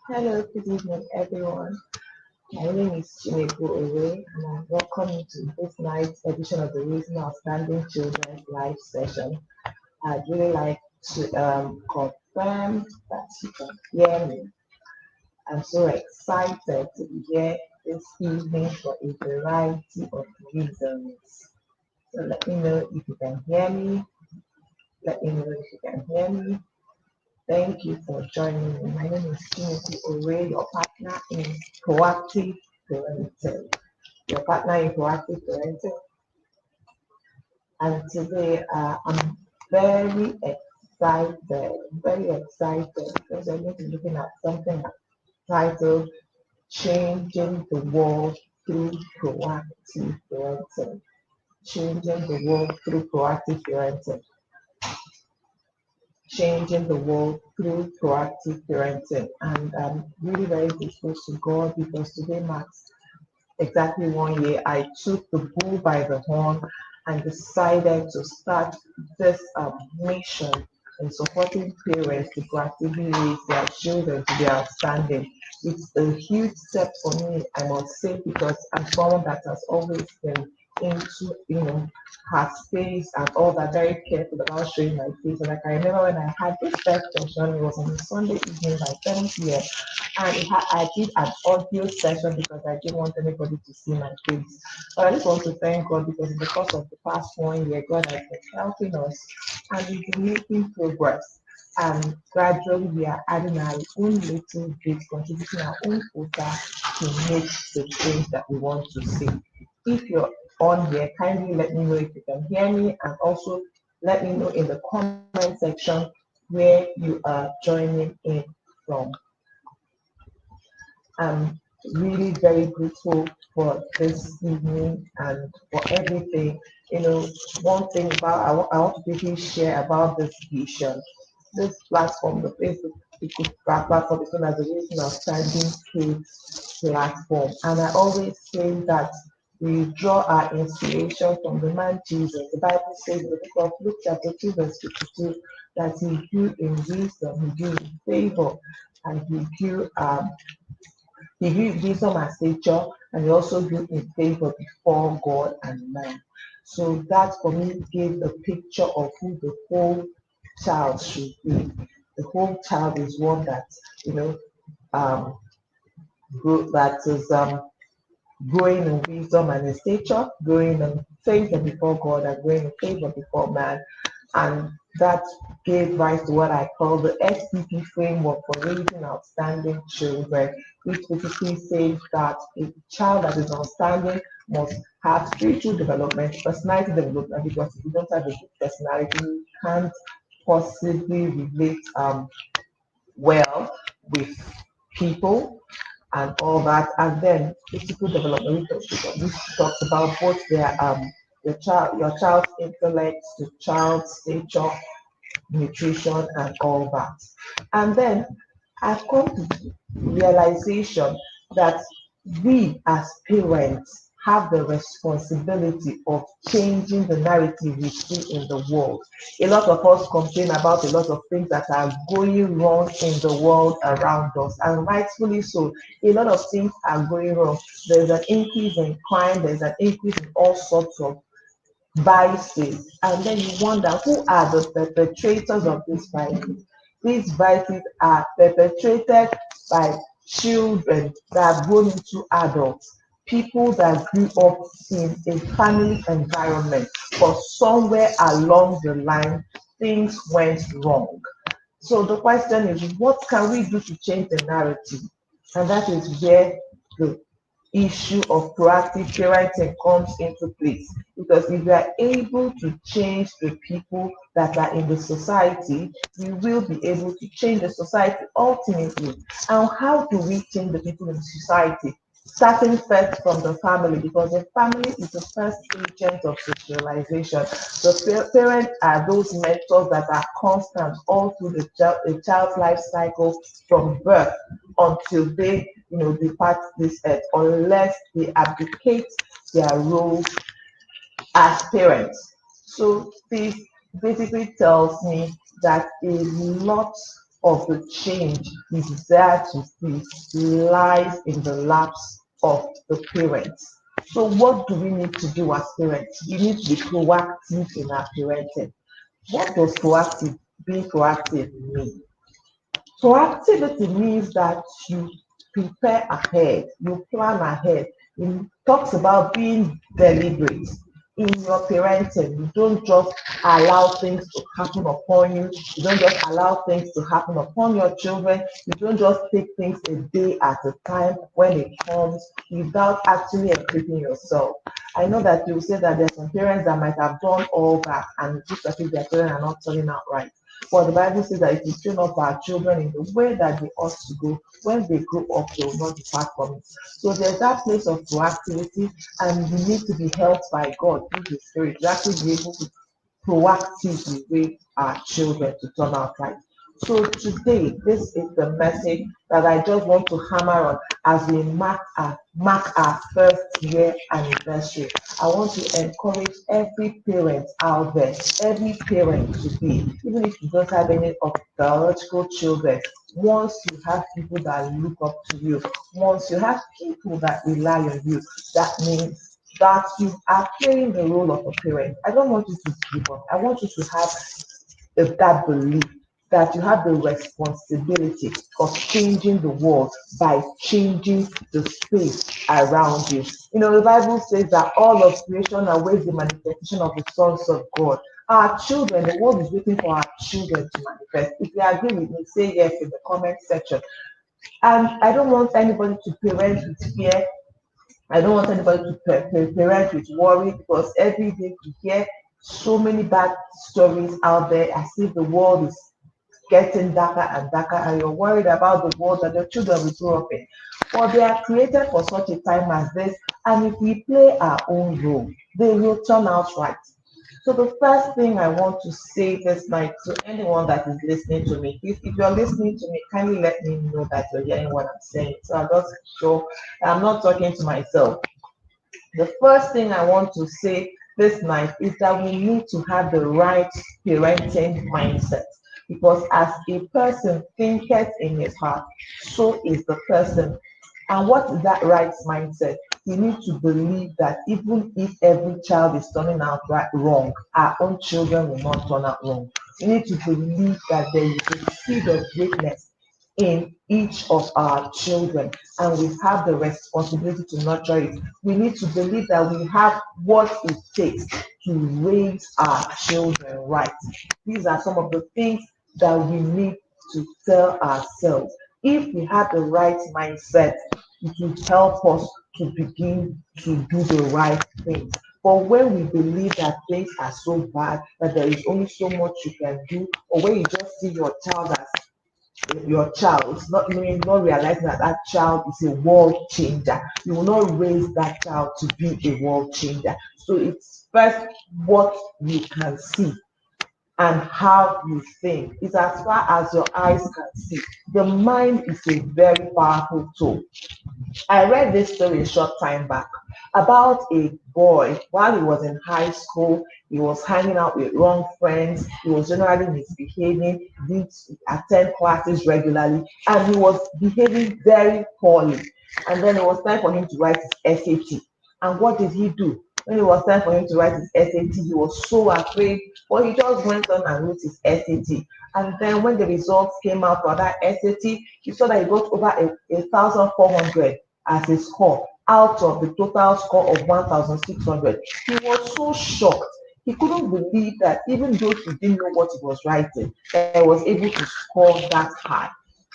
Hello, good evening, everyone. My name is Chinedu Owe, and I welcome you to this night's edition of the Raising Outstanding Children's Live session. I'd really like to confirm that you can hear me. I'm so excited to be here this evening for a variety of reasons. So let me know if you can hear me. Let me know if you can hear me. Thank you for joining me. My name is Timothy Owe, your partner in Proactive Parenting. Your partner in Proactive Parenting. And today I'm very excited because we're going to be looking at something titled Changing the World Through Proactive Parenting. Changing the World Through Proactive Parenting. Changing the world through proactive parenting. And I'm really very grateful to God because today marks exactly 1 year. I took the bull by the horn and decided to start this mission in supporting parents to proactively raise their children to be outstanding. It's a huge step for me, I must say, because I'm someone that has always been into, her space and all that, very careful about showing my face. And like I remember when I had this first session, it was on a Sunday evening by 7 p.m. And I did an audio session because I didn't want anybody to see my face. But I just want to thank God because in the course of the past 1 year, God has been helping us and we've been making progress. And gradually we are adding our own little bit, contributing our own quota to make the change that we want to see. If you're on here, kindly let me know if you can hear me, and also let me know in the comment section where you are joining in from. I'm really very grateful for this evening and for everything. One thing about I want to quickly share about this vision. This platform, the Facebook platform, is known as the Raising Outstanding Kids platform. And I always say that we draw our inspiration from the man Jesus. The Bible says in the book of Luke chapter 2 verse 52 that he grew in wisdom, he grew in favor, and he grew in wisdom and stature, and he also grew in favor before God and man. So that for me gave a picture of who the whole child should be. The whole child is one that um, that is growing in wisdom and in stature, growing in favor before God, and growing in favor before man. And that gave rise to what I call the SPP framework for raising outstanding children, which basically says that a child that is outstanding must have spiritual development, personality development, because if you don't have a good personality, you can't possibly relate well with people and all that. And then physical development, which talks about both your child's intellect, the child's stature, nutrition, and all that. And then I've come to the realization that we as parents have the responsibility of changing the narrative we see in the world. A lot of us complain about a lot of things that are going wrong in the world around us, and rightfully so. A lot of things are going wrong. There's an increase in crime, there's an increase in all sorts of vices, and then you wonder who are the perpetrators of these vices. These vices are perpetrated by children that have grown into adults, people that grew up in a family environment, but somewhere along the line things went wrong. So the question is, what can we do to change the narrative? And that is where the issue of proactive parenting comes into place. Because if we are able to change the people that are in the society, we will be able to change the society ultimately. And how do we change the people in the society? Starting first from the family, because the family is the first agent of socialization. The parents are those mentors that are constant all through the child's life cycle from birth until they depart this earth, unless they abdicate their role as parents. So this basically tells me that a lot of the change we desire to see lies in the laps of the parents. So what do we need to do as parents? We need to be proactive in our parenting. What does being proactive mean? Proactivity means that you prepare ahead, you plan ahead. It talks about being deliberate in your parenting. You don't just allow things to happen upon you. You don't just allow things to happen upon your children. You don't just take things a day at a time when it comes without actually equipping yourself. I know that you say that there's some parents that might have done all that and it looks as if their children are not turning out right. But the Bible says that if we train up our children in the way that they ought to go, when they grow up, they will not depart from it. So there's that place of proactivity, and we need to be helped by God through the Spirit to actually be able to proactively raise our children to turn out right. So today, this is the message that I just want to hammer on as we mark our first year anniversary. I want to encourage every parent out there, every parent to be, even if you don't have any of biological children, once you have people that look up to you, once you have people that rely on you, that means that you are playing the role of a parent. I don't want you to give up. I want you to have that belief that you have the responsibility of changing the world by changing the space around you. You know, the Bible says that all of creation awaits the manifestation of the sons of God. Our children, the world is waiting for our children to manifest. If you agree with me, say yes in the comment section. And I don't want anybody to parent with fear. I don't want anybody to parent with worry, because every day we hear so many bad stories out there as if the world is getting darker and darker, and you're worried about the world that your children will grow up in. But they are created for such a time as this, and if we play our own role, they will turn out right. So the first thing I want to say this night to anyone that is listening to me, if you're listening to me, kindly let me know that you're hearing what I'm saying. So I'm just sure I'm not talking to myself. The first thing I want to say this night is that we need to have the right parenting mindset, because as a person thinketh in his heart, so is the person. And what is that right mindset? We need to believe that even if every child is turning out wrong, our own children will not turn out wrong. We need to believe that there is a seed of greatness in each of our children, and we have the responsibility to nurture it. We need to believe that we have what it takes to raise our children right. These are some of the things that we need to tell ourselves. If we have the right mindset, it will help us to begin to do the right things. But when we believe that things are so bad, that there is only so much you can do, or when you just see your child, not knowing, not realizing that that child is a world changer, you will not raise that child to be a world changer. So it's first what you can see and how you think. It's as far as your eyes can see. The mind is a very powerful tool. I read this story a short time back about a boy while he was in high school. He was hanging out with wrong friends. He was generally misbehaving, didn't attend classes regularly, and he was behaving very poorly. And then it was time for him to write his SAT. And what did he do? When it was time for him to write his SAT, he was so afraid, but he just went on and wrote his SAT. And then when the results came out for that SAT, he saw that he got over 1,400 as a score out of the total score of 1,600. He was so shocked. He couldn't believe that even though he didn't know what he was writing, that he was able to score that high.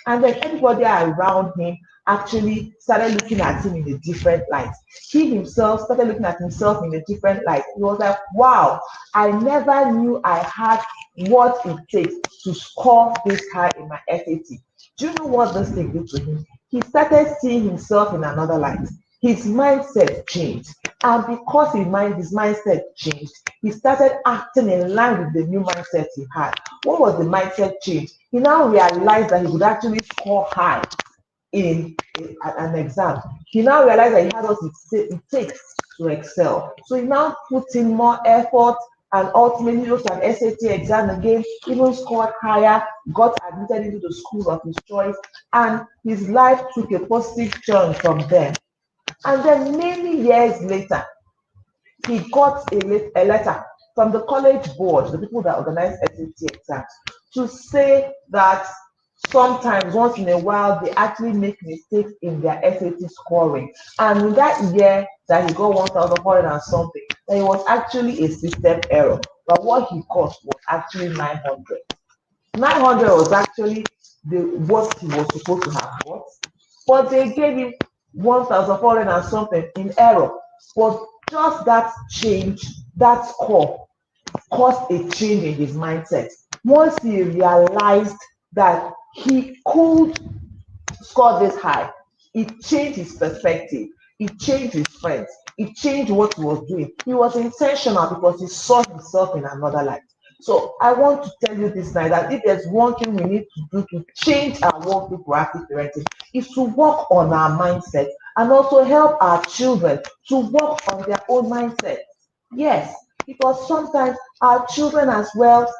And then everybody around him actually started looking at him in a different light. He himself started looking at himself in a different light. He was like, wow, I never knew I had what it takes to score this high in my SAT. Do you know what this thing did to him? He started seeing himself in another light. His mindset changed. And because his mindset changed, he started acting in line with the new mindset he had. What was the mindset change? He now realized that he could actually score high in an exam. He now realized that he had what it takes to excel. So he now put in more effort, and ultimately wrote an SAT exam again, even scored higher, got admitted into the school of his choice, and his life took a positive turn from there. And then many years later, he got a letter from the college board, the people that organize SAT exams, to say that sometimes, once in a while, they actually make mistakes in their SAT scoring. And in that year that he got 1,400 and something, that it was actually a system error. But what he got was actually 900. 900 was actually what he was supposed to have got, but they gave him 1,400 and something in error. But just that change, that score, caused a change in his mindset. Once he realized that he could score this high, it changed his perspective, it changed his friends, it changed what he was doing. He was intentional because he saw himself in another light. So I want to tell you this night that if there's one thing we need to do to change our work with proactive parenting, is to work on our mindset and also help our children to work on their own mindset. Yes, because sometimes our children as well,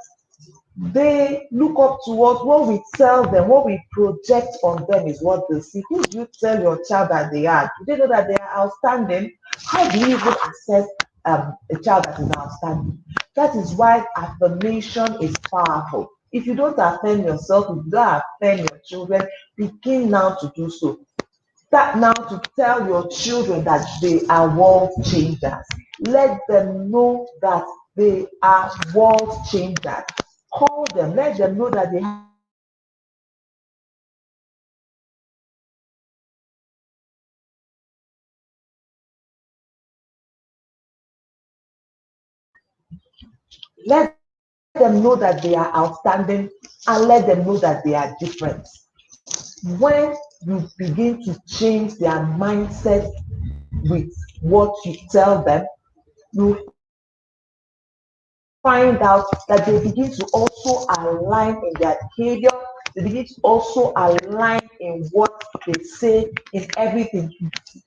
they look up to us. What we tell them, what we project on them is what they see. Who do you tell your child that they are? Do they know that they are outstanding? How do you even assess a child that is outstanding? That is why affirmation is powerful. If you don't affirm yourself, if you don't affirm your children, begin now to do so. Start now to tell your children that they are world changers. Let them know that they are world changers. Call them, let them know that they have let them know that they are outstanding, and let them know that they are different. When you begin to change their mindset with what you tell them, you find out that they begin to also align in their behavior. They begin to also align in what they say, in everything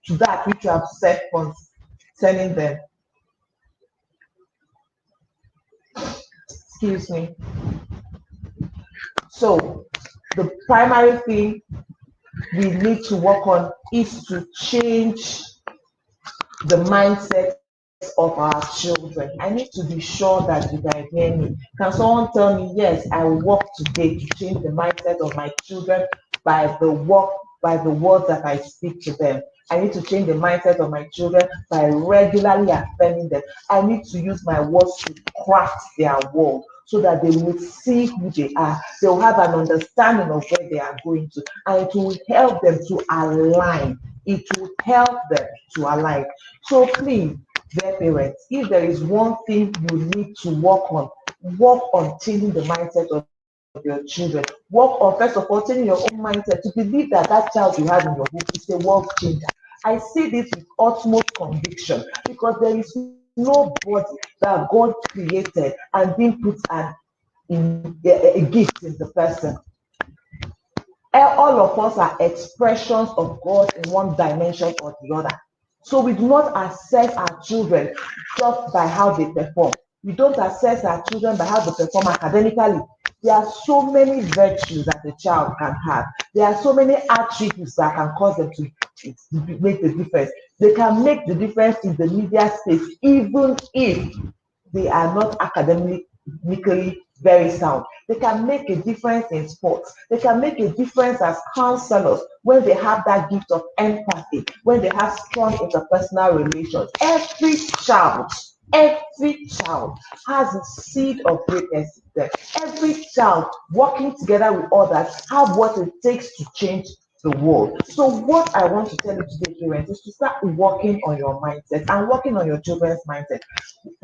to that which you have said concerning them. Excuse me. So the primary thing we need to work on is to change the mindset of our children. I need to be sure that you can hear me. Can someone tell me, yes, I will work today to change the mindset of my children by the work, by the words that I speak to them. I need to change the mindset of my children by regularly affirming them. I need to use my words to craft their world so that they will see who they are. They will have an understanding of where they are going to, and it will help them to align. It will help them to align. So please, dear parents, if there is one thing you need to work on changing the mindset of your children. Work on, first of all, changing your own mindset to believe that that child you have in your home is a world changer. I say this with utmost conviction because there is nobody that God created and didn't put a gift in the person. All of us are expressions of God in one dimension or the other. So we do not assess our children just by how they perform. We don't assess our children by how they perform academically. There are so many virtues that the child can have. There are so many attributes that can cause them to make the difference. They can make the difference in the media space, even if they are not academically very sound. They can make a difference in sports. They can make a difference as counselors when they have that gift of empathy, when they have strong interpersonal relations. Every child has a seed of greatness in them. Every child working together with others have what it takes to change the world. So what I want to tell you today, parents, is to start working on your mindset and working on your children's mindset.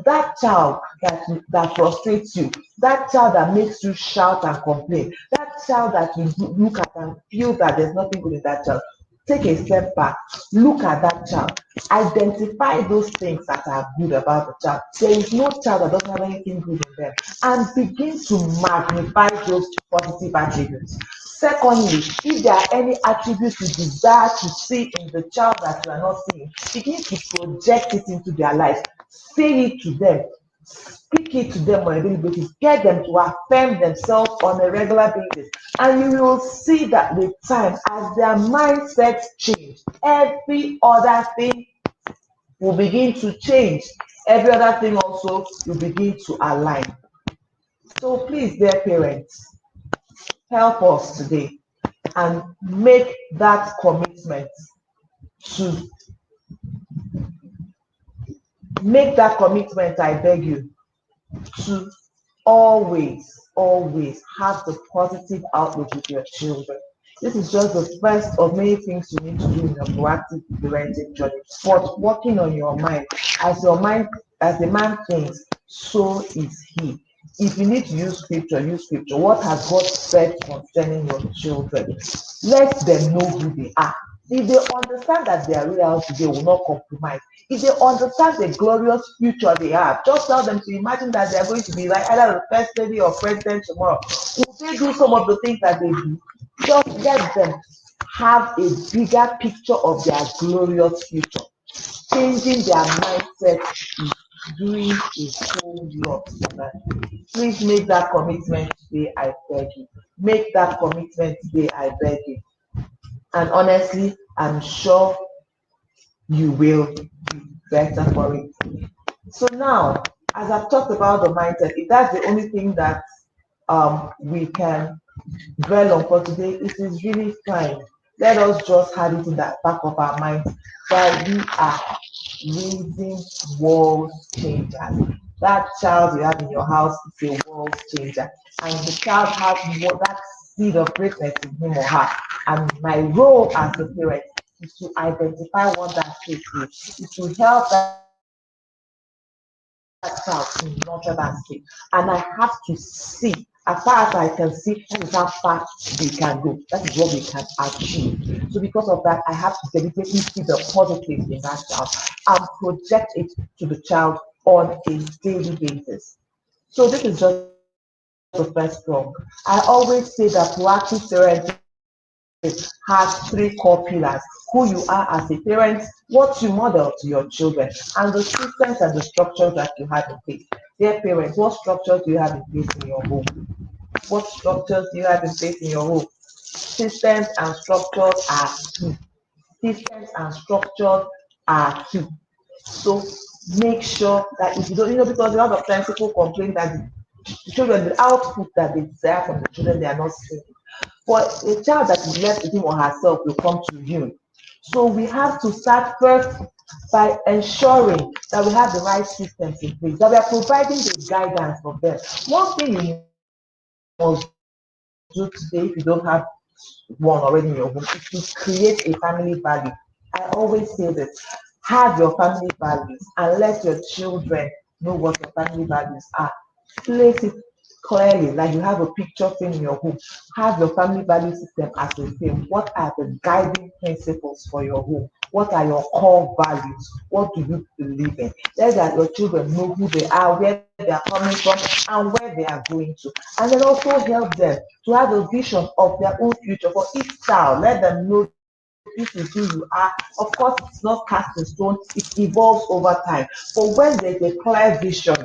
That child that frustrates you, that child that makes you shout and complain, that child that you look at and feel that there's nothing good in that child, take a step back, look at that child, identify those things that are good about the child. There is no child that doesn't have anything good in them, and begin to magnify those positive attributes. Secondly, if there are any attributes you desire to see in the child that you are not seeing, begin to project it into their life. Say it to them. Speak it to them on a daily basis. Get them to affirm themselves on a regular basis. And you will see that with time, as their mindsets change, every other thing will begin to change. Every other thing also will begin to align. So please, dear parents, help us today and make that commitment to I beg you, to always have the positive outlook with your children. This is just the first of many things you need to do in your proactive parenting journey. But working on your mind, as the man thinks, so is he. If you need to use scripture, use scripture. What has God said concerning your children? Let them know who they are. If they understand that they are reality, they will not compromise. If they understand the glorious future they have, just tell them to imagine that they are going to be like either the first lady or president tomorrow. Will they do some of the things that they do? Just let them have a bigger picture of their glorious future. Changing their mindset is doing a whole lot for them. Please make that commitment today, I beg you. Make that commitment today, I beg you. And honestly, I'm sure you will be better for it. So now, as I've talked about the mindset, if that's the only thing that we can dwell on for today, it is really fine. Let us just have it in the back of our minds that we are raising world changers. That child you have in your house is a world changer, and the child has more that seed of greatness in him or her. And my role as a parent is to identify what that seed is to help that child to nurture that seed. And I have to see, as far as I can see, that is how far we can go. That is what we can achieve. So because of that, I have to deliberately see the positive in that child and project it to the child on a daily basis. So this is just the first prong. I always say that proactive parenting has three core pillars: who you are as a parent, what you model to your children, and the systems and the structures that you have in place. Dear parents, what structures do you have in place in your home? What structures do you have in place in your home? Systems and structures are key. Systems and structures are key. So make sure that if you don't, because a lot of times people complain that the children, the output that they desire from the children, they are not seeing. For a child that is left with him or herself will come to you. So we have to start first by ensuring that we have the right systems in place, that we are providing the guidance for them. One thing you must do today, if you don't have one already in your home, is to create a family value. I always say this: have your family values and let your children know what your family values are. Place it clearly, like you have a picture frame in your home. Have your family value system as a frame. What are the guiding principles for your home? What are your core values? What do you believe in? Let your children know who they are, where they are coming from, and where they are going to. And then also help them to have a vision of their own future for each child. Let them know this is who you are. Of course, it's not cast in stone, it evolves over time. But when there's a clear vision,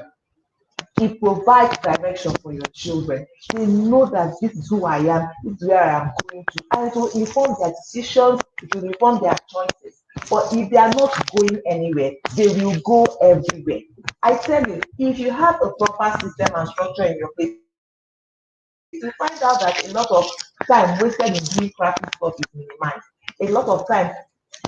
it provides direction for your children. They know that this is who I am, this is where I am going to, and it will inform their decisions, it will inform their choices. But if they are not going anywhere, they will go everywhere. I tell you, if you have a proper system and structure in your place, you find out that a lot of time wasted in doing crappy stuff is minimized. A lot of time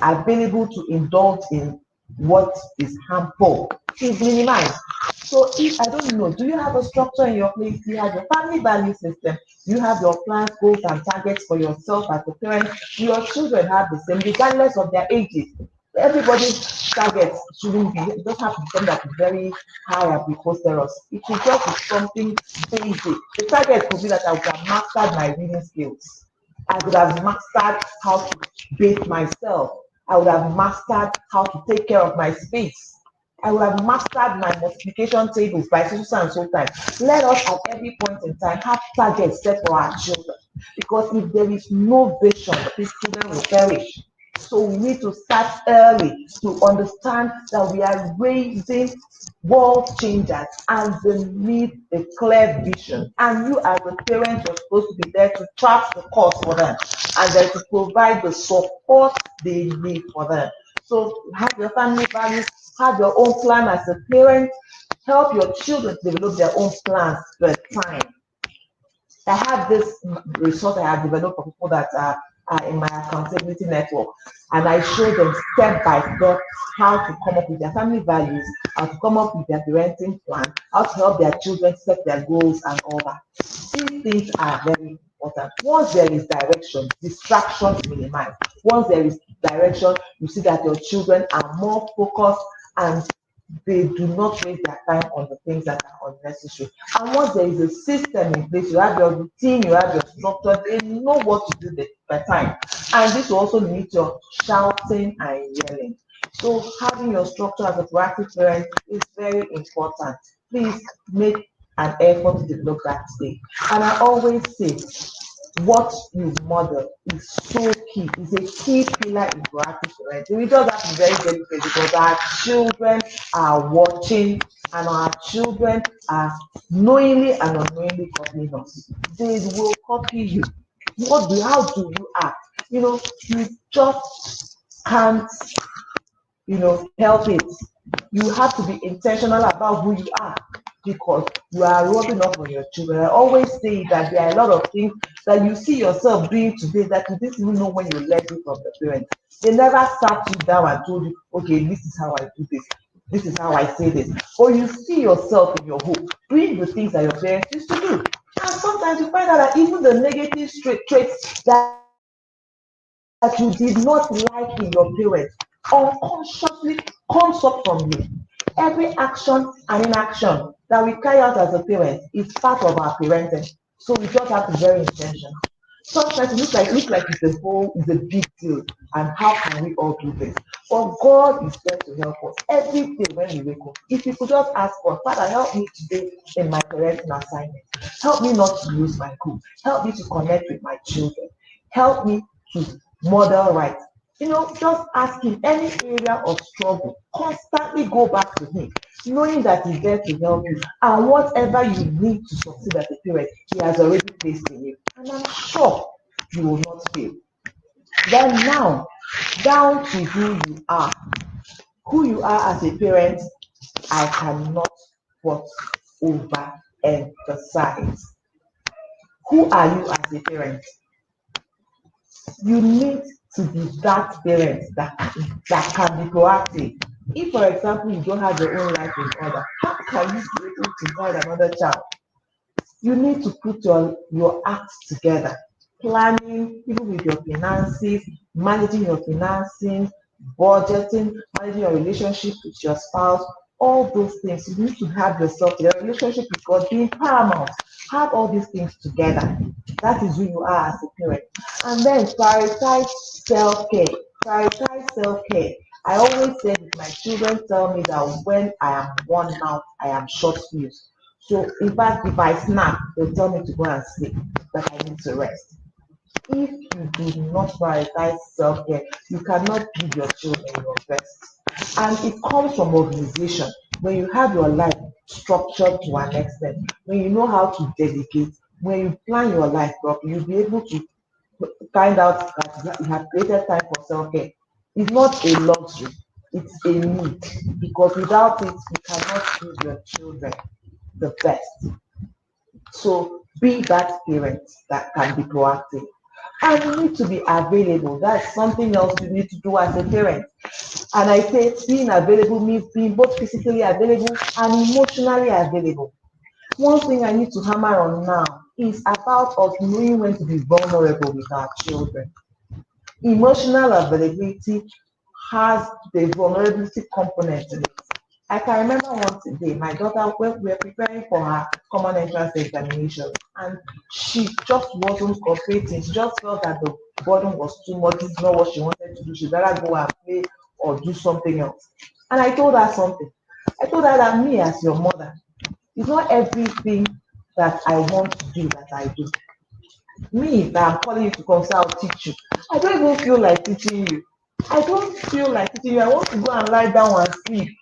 available to indulge in what is harmful is minimized. So if I don't know, do you have a structure in your place? Do you have your family value system? Do you have your plans, goals, and targets for yourself as a parent? Do your children have the same, regardless of their ages? Everybody's targets shouldn't be, it doesn't have to be something that is very high and preposterous. It should just be something basic. The target could be that I would have mastered my reading skills. I would have mastered how to bathe myself. I would have mastered how to take care of my space. I would have mastered my multiplication tables by so and so time. Let us at every point in time have targets set for our children. Because if there is no vision, these children will perish. So we need to start early to understand that we are raising world changers and they need a clear vision. And you as a parent, you're supposed to be there to chart the course for them and then to provide the support they need for them. So have your family values, have your own plan as a parent, help your children develop their own plans per time. I have this resource I have developed for people that are in my accountability network, and I show them step by step how to come up with their family values, how to come up with their parenting plan, how to help their children set their goals, and all that. These things are very important. Once there is direction, distractions minimize. Once there is direction, you see that your children are more focused and they do not waste their time on the things that are unnecessary. And once there is a system in place, you have your routine, you have your structure, they know what to do per time. And this will also limit your shouting and yelling. So having your structure as a proactive parent is very important. Please make an effort to develop that state. And I always say, what you model is so key. It's a key pillar in proactive parenting. We just have to be very delicate because our children are watching and our children are knowingly and unknowingly copying us. They will copy you. How do you act? You just can't, help it. You have to be intentional about who you are because you are rubbing off on your children. I always say that there are a lot of things that you see yourself doing today that you didn't even know when you learned it from the parents. They never sat you down and told you, okay, this is how I do this. This is how I say this. Or you see yourself in your home doing the things that your parents used to do. And sometimes you find out that even the negative traits that you did not like in your parents unconsciously comes up from you. Every action and inaction that we carry out as a parent is part of our parenting. So we just have to be very intentional. Sometimes it looks like it's a big deal, and how can we all do this? But God is there to help us every day when we wake up. If you could just ask God, Father, help me today in my parenting assignment. Help me not to lose my cool. Help me to connect with my children. Help me to model right. Just ask him any area of struggle. Constantly go back to him, knowing that he's there to help you. And whatever you need to succeed as a parent, he has already placed in you. And I'm sure you will not fail. Then now, down to who you are. Who you are as a parent, I cannot but overemphasize. Who are you as a parent? You need to be that parent that can be proactive. If, for example, you don't have your own life in order, how can you be able to guide another child? You need to put your acts together, planning, even with your finances, managing your finances, budgeting, managing your relationship with your spouse, all those things. You need to have yourself, your relationship with God being paramount. Have all these things together. That is who you are as a parent. And then prioritize self-care. Prioritize self-care. I always say that my children tell me that when I am worn out, I am short fused. So in fact, if I snap, they'll tell me to go and sleep, that I need to rest. If you do not prioritize self-care, you cannot give your children your best. And it comes from organization. When you have your life structured to an extent, when you know how to dedicate, when you plan your life properly, you'll be able to find out that you have created time for self-care. It's not a luxury, it's a need, because without it, you cannot give your children the best. So be that parent that can be proactive. And you need to be available. That's something else you need to do as a parent. And I say being available means being both physically available and emotionally available. One thing I need to hammer on now is about us knowing when to be vulnerable with our children. Emotional availability has the vulnerability component in it. I can remember one day, my daughter, when we were preparing for her common entrance examination, and she just wasn't cooperating. She just felt that the burden was too much. This is not what she wanted to do. She'd rather go and play or do something else. And I told her something. I told her that me, as your mother, it's not everything that I want to do that I do. Me, that I'm calling you to come, so I'll teach you. I don't even feel like teaching you. I don't feel like eating. I want to go and lie down and sleep.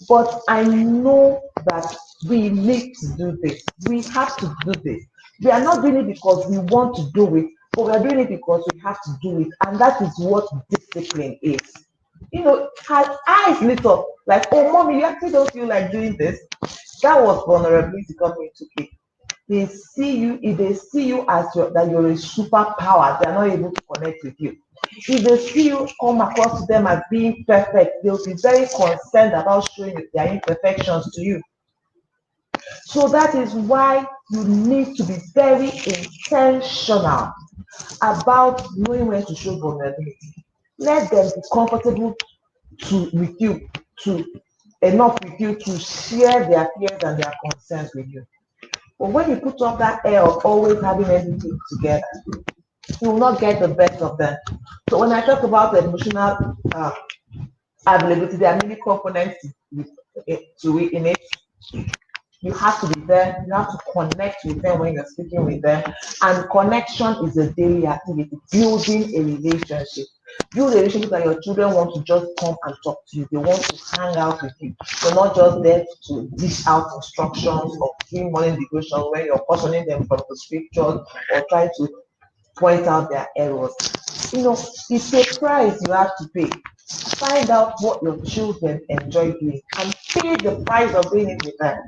But I know that we need to do this. We have to do this. We are not doing it because we want to do it, but we are doing it because we have to do it. And that is what discipline is. Her eyes lit up like, oh, mommy, you actually don't feel like doing this. That was vulnerability coming into play. They see you, if they see you as that you're a superpower, they are not able to connect with you. If they see you come across to them as being perfect, they'll be very concerned about showing their imperfections to you. So that is why you need to be very intentional about knowing when to show vulnerability. Let them be comfortable with you, to enough with you to share their fears and their concerns with you. But when you put up that air of always having everything together, you will not get the best of them. So when I talk about emotional availability, there are many components to it in it. You have to be there. You have to connect with them when you're speaking with them. And connection is a daily activity. Building a relationship. Build a relationship that your children want to just come and talk to you. They want to hang out with you. You're not just there to dish out instructions or doing morning devotion when you're cautioning them from the scriptures or trying to point out their errors. It's a price you have to pay. Find out what your children enjoy doing and pay the price of doing it with them.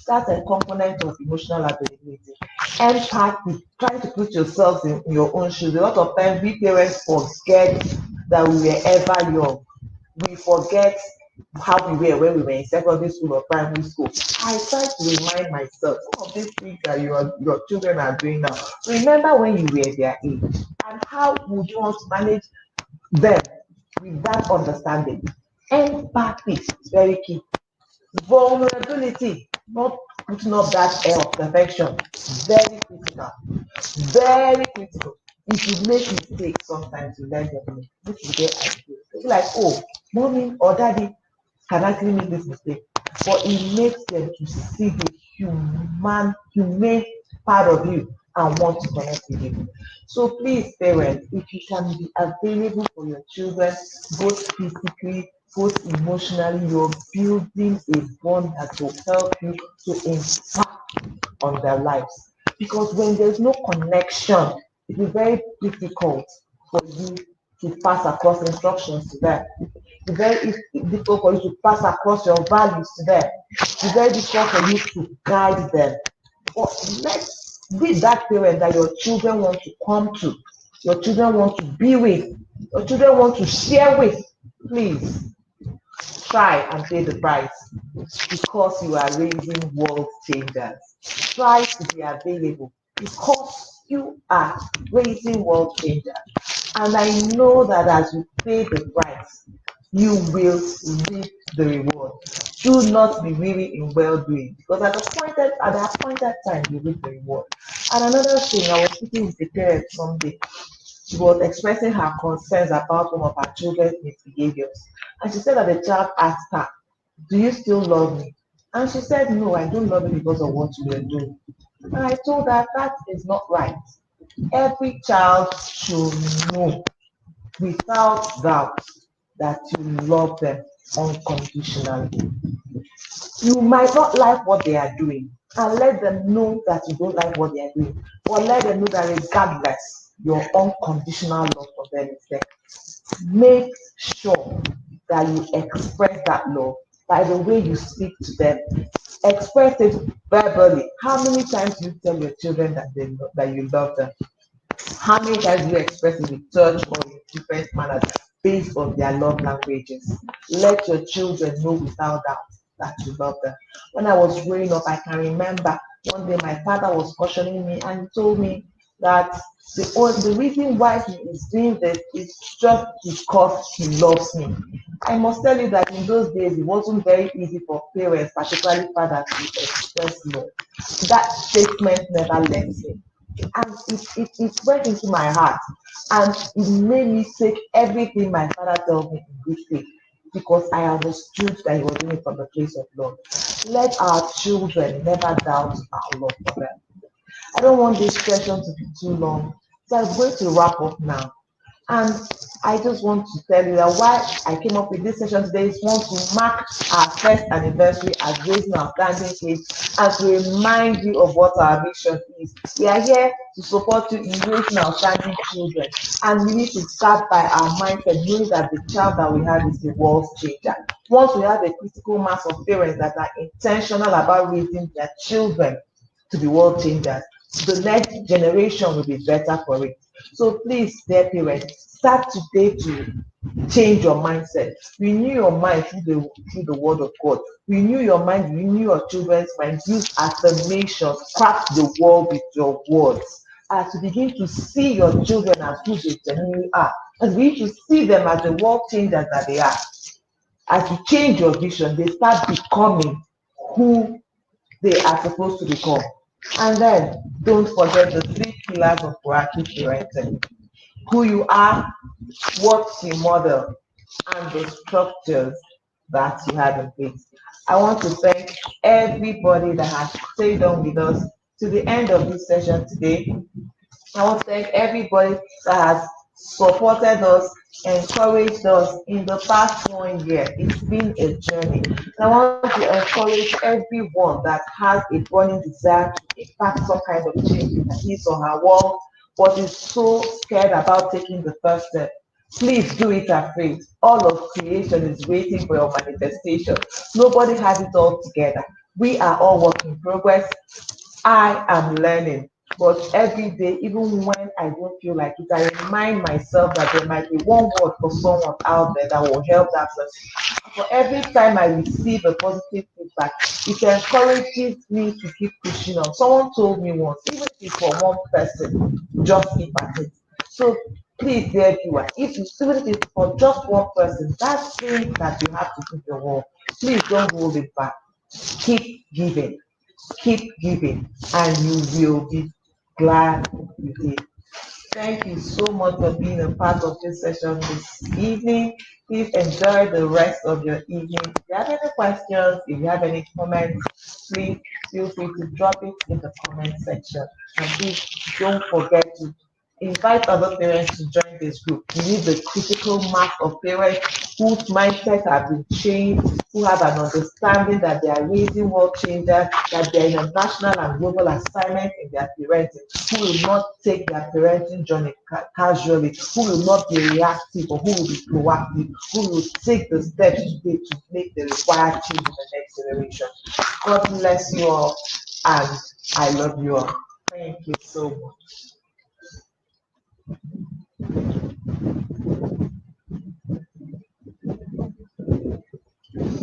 That's a component of emotional availability. Empathy, trying to put yourselves in your own shoes. A lot of times we parents forget that we were ever young. We forget how we were when we were in secondary school or primary school. I try to remind myself some of these things that your children are doing now. Remember when you were their age, and how would you want to manage them with that understanding? Empathy is very key. Vulnerability, not putting up that air of perfection, very critical. Very critical. If you make mistakes, sometimes you learn your mistake. This is where I feel. It's like, oh, mommy or daddy can actually make this mistake. But it makes them to see the humane part of you and want to connect with you. So please, parents, if you can be available for your children, both physically, both emotionally, you're building a bond that will help you to impact on their lives. Because when there's no connection, it is very difficult for you to pass across instructions to them. It's very difficult for you to pass across your values to them. It's very difficult for you to guide them. But let's be that parent that your children want to come to, your children want to be with, your children want to share with. Please try and pay the price because you are raising world changers. Try to be available because you are raising world changers. And I know that as you pay the price, you will reap the reward. Do not be weary in well doing because at the appointed time you reap the reward. And another thing, I was speaking with a parent someday. She was expressing her concerns about one of her children's misbehaviors. And she said that the child asked her, do you still love me? And she said, no, I don't love you because of what you were doing. And I told her that is not right. Every child should know without doubt that you love them unconditionally. You might not like what they are doing, and let them know that you don't like what they are doing, but let them know that regardless, your unconditional love for them is there. Make sure that you express that love by the way you speak to them. Express it verbally. How many times do you tell your children that you love them? How many times do you express it in church or in different manners based on their love languages? Let your children know without doubt that you love them. When I was growing up, I can remember one day my father was cautioning me and he told me that the reason why he is doing this is just because he loves me. I must tell you that in those days it wasn't very easy for parents, particularly fathers, to express love. That statement never left me. And it went into my heart and it made me take everything my father told me in good faith because I understood that he was doing it from the place of love. Let our children never doubt our love for them. I don't want this session to be too long, so I'm going to wrap up now. And I just want to tell you that why I came up with this session today is one to mark our first anniversary as Raising Outstanding Kids, and to remind you of what our mission is. We are here to support you in raising outstanding children, and we need to start by our mindset, knowing that the child that we have is the world's changer. Once we have a critical mass of parents that are intentional about raising their children to be world changers, the next generation will be better for it. So please, dear parents, start today to change your mindset. Renew your mind through the word of God. Renew your mind, renew your children's mind. Use affirmations, crack the world with your words. As you begin to see your children as who they genuinely are, as we begin to see them as the world changers that they are, as you change your vision, they start becoming who they are supposed to become. And then don't forget the 3 pillars of proactive parenting: who you are, what you model, and the structures that you have in place. I want to thank everybody that has stayed on with us to the end of this session today. I want to thank everybody that has supported us, encouraged us in the past 1 year. It's been a journey. I want to encourage everyone that has a burning desire to impact some kind of change in his or her world, but is so scared about taking the first step. Please do it afraid. All of creation is waiting for your manifestation. Nobody has it all together. We are all work in progress. I am learning, but every day, even when I don't feel like it, I remind myself that there might be one word for someone out there that will help that person. For every time I receive a positive feedback, it encourages me to keep pushing on. Someone told me once, even if for one person, just keep at it. So please, dear viewer, even if it's for just one person, that thing that you have to give your world, please don't hold it back. Keep giving, and you will be glad you did. Thank you so much for being a part of this session this evening. Please enjoy the rest of your evening. If you have any questions, if you have any comments, please feel free to drop it in the comment section. And please don't forget to invite other parents to join this group. We need the critical mass of parents whose mindsets have been changed, who have an understanding that they are raising world changers, that they are in a national and global assignment in their parenting, who will not take their parenting journey casually, who will not be reactive, or who will be proactive, who will take the steps today to make the required change in the next generation. God bless you all, and I love you all. Thank you so much.